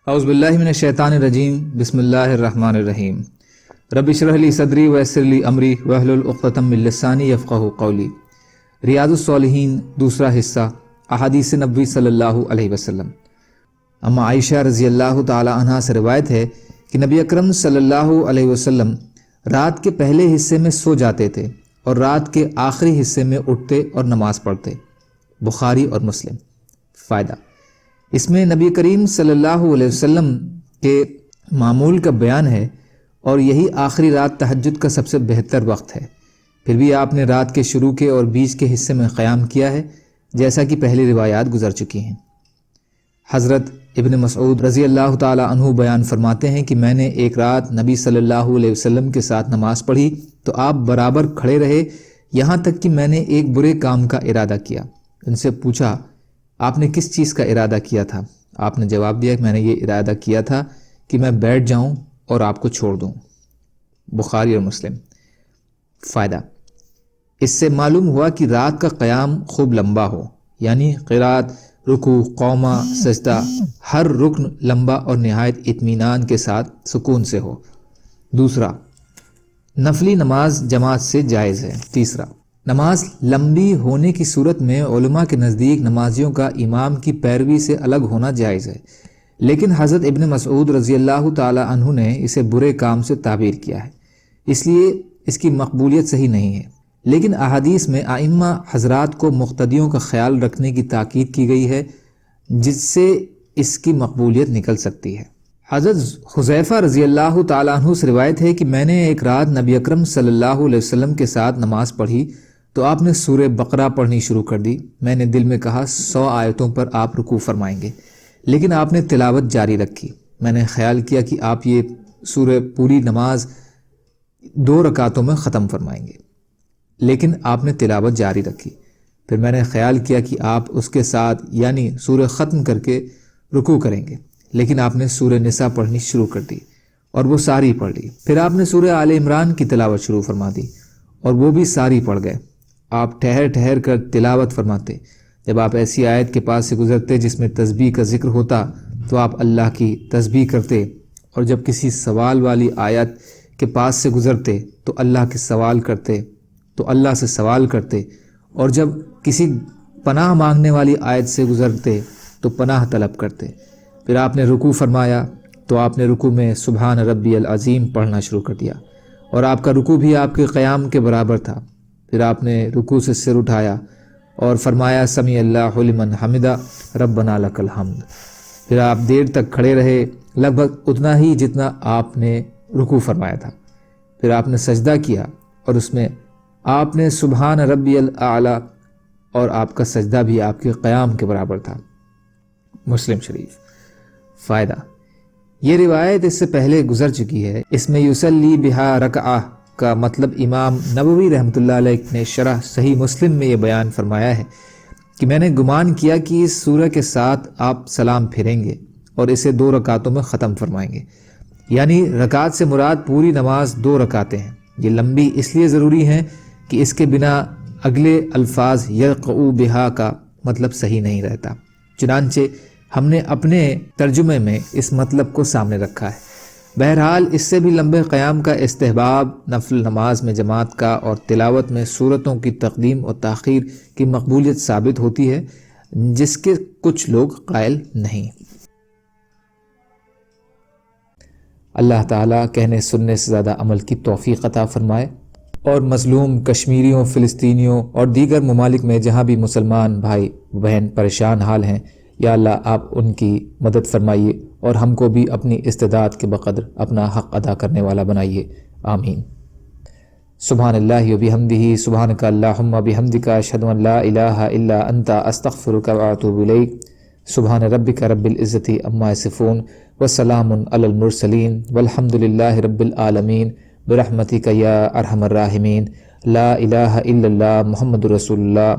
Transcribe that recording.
اعوذ باللہ من الشیطان الرجیم بسم اللہ الرحمن الرحیم رب اشرح لی صدری ویسر لی امری واحلل عقدۃ من لسانی یفقہوا قولی۔ ریاض الصالحین دوسرا حصہ، احادیث نبوی صلی اللہ علیہ وسلم۔ اما عائشہ رضی اللہ تعالی عنہا سے روایت ہے کہ نبی اکرم صلی اللہ علیہ وسلم رات کے پہلے حصے میں سو جاتے تھے اور رات کے آخری حصے میں اٹھتے اور نماز پڑھتے۔ بخاری اور مسلم۔ فائدہ: اس میں نبی کریم صلی اللہ علیہ وسلم کے معمول کا بیان ہے، اور یہی آخری رات تہجد کا سب سے بہتر وقت ہے۔ پھر بھی آپ نے رات کے شروع کے اور بیچ کے حصے میں قیام کیا ہے، جیسا کہ پہلی روایات گزر چکی ہیں۔ حضرت ابن مسعود رضی اللہ تعالی عنہ بیان فرماتے ہیں کہ میں نے ایک رات نبی صلی اللہ علیہ وسلم کے ساتھ نماز پڑھی تو آپ برابر کھڑے رہے، یہاں تک کہ میں نے ایک برے کام کا ارادہ کیا۔ ان سے پوچھا، آپ نے کس چیز کا ارادہ کیا تھا؟ آپ نے جواب دیا کہ میں نے یہ ارادہ کیا تھا کہ میں بیٹھ جاؤں اور آپ کو چھوڑ دوں۔ بخاری اور مسلم۔ فائدہ: اس سے معلوم ہوا کہ رات کا قیام خوب لمبا ہو، یعنی قرات، رکوع، قومہ، سجدہ، ہر رکن لمبا اور نہایت اطمینان کے ساتھ سکون سے ہو۔ دوسرا، نفلی نماز جماعت سے جائز ہے۔ تیسرا، نماز لمبی ہونے کی صورت میں علماء کے نزدیک نمازیوں کا امام کی پیروی سے الگ ہونا جائز ہے، لیکن حضرت ابن مسعود رضی اللہ تعالی عنہ نے اسے برے کام سے تعبیر کیا ہے، اس لیے اس کی مقبولیت صحیح نہیں ہے۔ لیکن احادیث میں ائمہ حضرات کو مقتدیوں کا خیال رکھنے کی تاکید کی گئی ہے، جس سے اس کی مقبولیت نکل سکتی ہے۔ حضرت حذیفہ رضی اللہ تعالی عنہ سے روایت ہے کہ میں نے ایک رات نبی اکرم صلی اللہ علیہ وسلم کے ساتھ نماز پڑھی تو آپ نے سورہ بقرہ پڑھنی شروع کر دی۔ میں نے دل میں کہا 100 آیتوں پر آپ رکوع فرمائیں گے، لیکن آپ نے تلاوت جاری رکھی۔ میں نے خیال کیا کہ آپ یہ سورہ پوری نماز 2 رکعتوں میں ختم فرمائیں گے، لیکن آپ نے تلاوت جاری رکھی۔ پھر میں نے خیال کیا کہ آپ اس کے ساتھ یعنی سورہ ختم کر کے رکوع کریں گے، لیکن آپ نے سورہ نساء پڑھنی شروع کر دی اور وہ ساری پڑھ لی۔ پھر آپ نے سورہ آل عمران کی تلاوت شروع فرما دی اور وہ بھی ساری پڑھ گئے۔ آپ ٹھہر ٹھہر کر تلاوت فرماتے۔ جب آپ ایسی آیت کے پاس سے گزرتے جس میں تسبیح کا ذکر ہوتا تو آپ اللہ کی تسبیح کرتے، اور جب کسی سوال والی آیت کے پاس سے گزرتے تو اللہ کے سوال کرتے، تو اللہ سے سوال کرتے، اور جب کسی پناہ مانگنے والی آیت سے گزرتے تو پناہ طلب کرتے۔ پھر آپ نے رکوع فرمایا تو آپ نے رکوع میں سبحان ربی العظیم پڑھنا شروع کر دیا، اور آپ کا رکوع بھی آپ کے قیام کے برابر تھا۔ پھر آپ نے رکوع سے سر اٹھایا اور فرمایا سمیع اللہ لمن حمدہ ربنا لک الحمد۔ پھر آپ دیر تک کھڑے رہے، لگ بھگ اتنا ہی جتنا آپ نے رکوع فرمایا تھا۔ پھر آپ نے سجدہ کیا اور اس میں آپ نے سبحان ربی الاعلی، اور آپ کا سجدہ بھی آپ کے قیام کے برابر تھا۔ مسلم شریف۔ فائدہ: یہ روایت اس سے پہلے گزر چکی ہے۔ اس میں یصلی بہا رکعہ کا مطلب امام نووی رحمۃ اللہ علیہ نے شرح صحیح مسلم میں یہ بیان فرمایا ہے کہ میں نے گمان کیا کہ اس سورہ کے ساتھ آپ سلام پھیریں گے اور اسے 2 رکعتوں میں ختم فرمائیں گے، یعنی رکعت سے مراد پوری نماز 2 رکعتیں ہیں۔ یہ لمبی اس لیے ضروری ہیں کہ اس کے بنا اگلے الفاظ یرقعوا بہا کا مطلب صحیح نہیں رہتا، چنانچہ ہم نے اپنے ترجمے میں اس مطلب کو سامنے رکھا ہے۔ بہرحال اس سے بھی لمبے قیام کا استحباب نفل نماز میں جماعت کا اور تلاوت میں سورتوں کی تقدیم اور تاخیر کی مقبولیت ثابت ہوتی ہے، جس کے کچھ لوگ قائل نہیں۔ اللہ تعالیٰ کہنے سننے سے زیادہ عمل کی توفیق عطا فرمائے، اور مظلوم کشمیریوں، فلسطینیوں اور دیگر ممالک میں جہاں بھی مسلمان بھائی بہن پریشان حال ہیں، یا اللہ آپ ان کی مدد فرمائیے اور ہم کو بھی اپنی استعداد کے بقدر اپنا حق ادا کرنے والا بنائیے، آمین۔ سبحان اللہ و بحمدہ، سبحانک اللہم و بحمدک، اشہد ان لا الہ الا انت، استغفرک و اتوب الیک۔ سبحان ربک رب العزۃ عما یصفون، وسلام علی المرسلین، والحمد للہ رب العالمین، برحمتک یا ارحم الراحمین۔ لا الہ الا اللہ محمد رسول اللہ۔